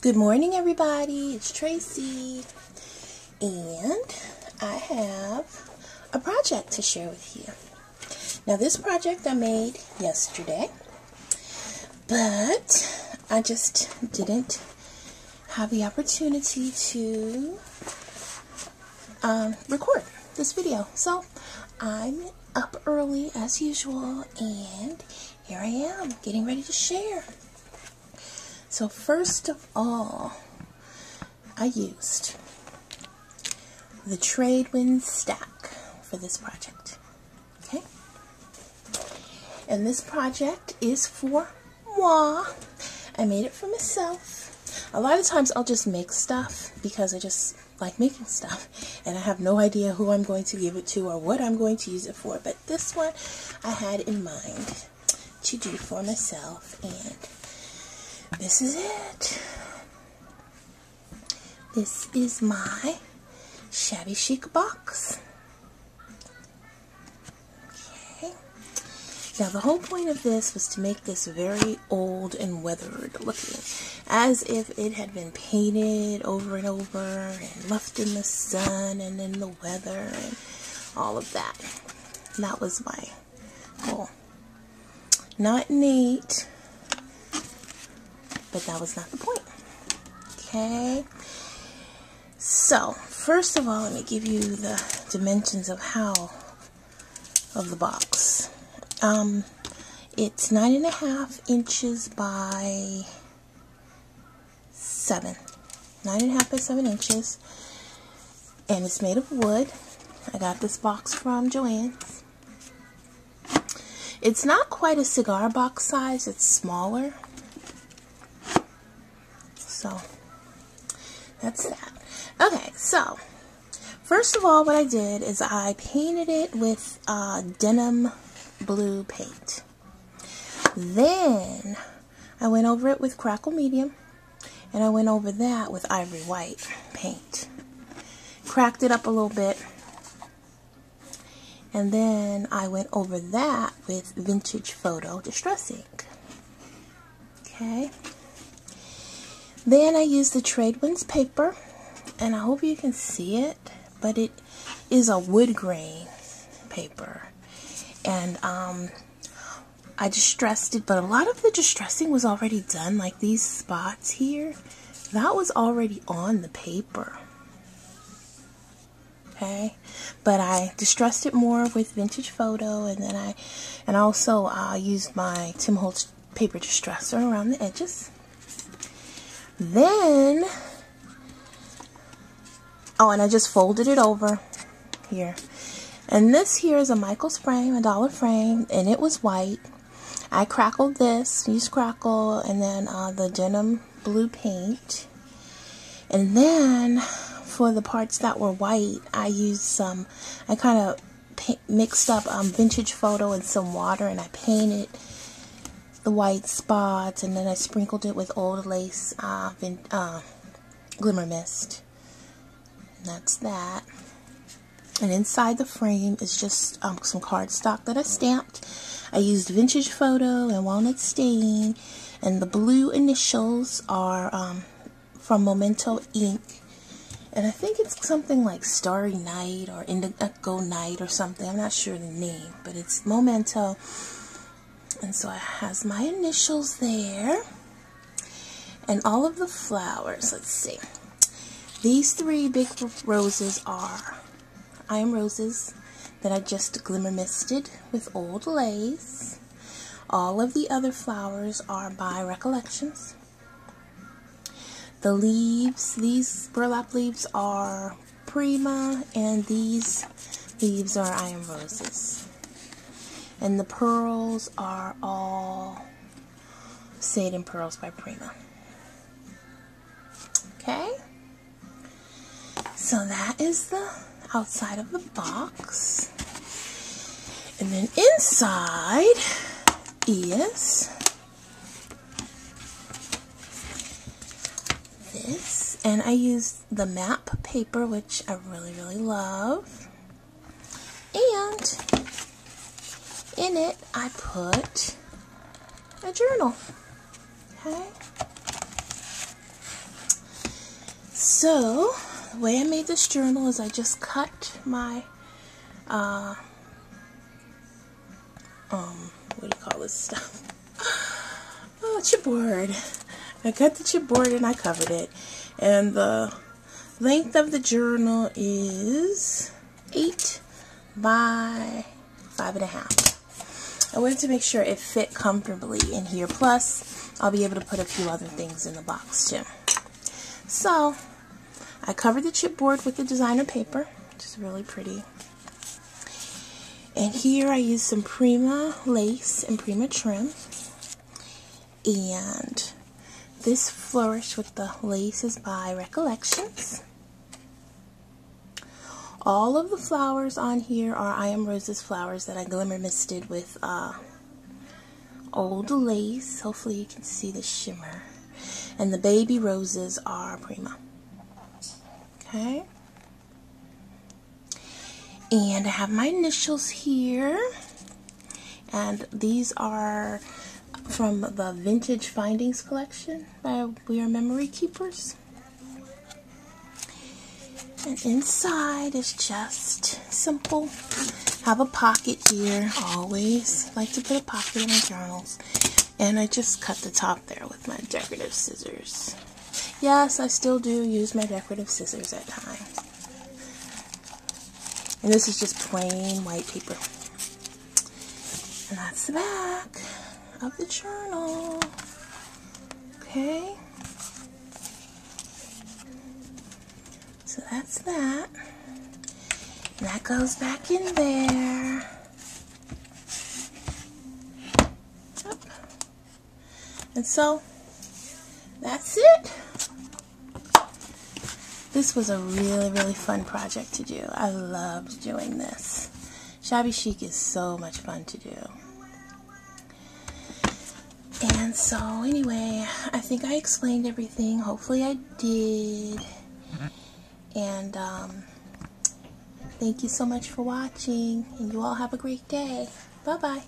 Good morning, everybody. It's Tracy, and I have a project to share with you. Now, this project I made yesterday, but I just didn't have the opportunity to record this video. So, I'm up early as usual, and here I am getting ready to share. So first of all, I used the Tradewinds stack for this project. Okay? And this project is for moi. I made it for myself. A lot of times I'll just make stuff because I just like making stuff. And I have no idea who I'm going to give it to or what I'm going to use it for. But this one I had in mind to do for myself, and this is it. This is my Shabby Chic box. Okay. Now the whole point of this was to make this very old and weathered looking, as if it had been painted over and over and left in the sun and in the weather and all of that. And that was my goal. Not neat, but that was not the point. Okay, so first of all, let me give you the dimensions of the box. It's 9.5 inches by 7. 9.5 by 7 inches, and it's made of wood. I got this box from Joann's. It's not quite a cigar box size, it's smaller. So, that's that. Okay, so, first of all, what I did is I painted it with denim blue paint. Then, I went over it with Crackle Medium, and I went over that with Ivory White paint. Cracked it up a little bit, and then I went over that with Vintage Photo Distress Ink. Okay. Then I used the Tradewinds paper, and I hope you can see it, but it is a wood grain paper. And I distressed it, but a lot of the distressing was already done, like these spots here. That was already on the paper. Okay, but I distressed it more with Vintage Photo, and then I also used my Tim Holtz paper distresser around the edges. Then, oh, and I just folded it over here. And this here is a Michael's frame, a $1 frame, and it was white. I crackled this, used Crackle, and then the denim blue paint. And then, for the parts that were white, I used some, I kind of mixed up Vintage Photo and some water, and I painted the white spots, and then I sprinkled it with Old Lace Glimmer Mist. And that's that. And inside the frame is just some cardstock that I stamped. I used Vintage Photo and Walnut Stain, and the blue initials are from Memento Ink. And I think it's something like Starry Night or Indigo Night or something. I'm not sure the name, but it's Memento. And so it has my initials there. And all of the flowers, let's see. These 3 big roses are I Am Roses that I just glimmer misted with Old Lace. All of the other flowers are by Recollections. The leaves, these burlap leaves are Prima, and these leaves are I Am Roses. And the pearls are all Satan Pearls by Prima. Okay? So that is the outside of the box. And then inside is this. And I used the map paper, which I really, really love. And in it, I put a journal. Okay? So, the way I made this journal is I just cut my, what do you call this stuff? Oh, chipboard. I cut the chipboard and I covered it. And the length of the journal is 8 by 5.5. I wanted to make sure it fit comfortably in here. Plus, I'll be able to put a few other things in the box too. So, I covered the chipboard with the designer paper, which is really pretty. And here I used some Prima lace and Prima trim. And this flourish with the lace is by Recollections. All of the flowers on here are I Am Rose's flowers that I glimmer misted with old lace. Hopefully you can see the shimmer. And the baby roses are Prima. Okay. And I have my initials here. And these are from the Vintage Findings collection by We Are Memory Keepers. And inside is just simple. Have a pocket here, always. Like to put a pocket in my journals. And I just cut the top there with my decorative scissors. Yes, I still do use my decorative scissors at times. And this is just plain white paper. And that's the back of the journal. Okay. So that's that. And that goes back in there. Yep. And so, that's it. This was a really, really fun project to do. I loved doing this. Shabby Chic is so much fun to do. And so, anyway, I think I explained everything. Hopefully I did. And thank you so much for watching, and you all have a great day. Bye-bye.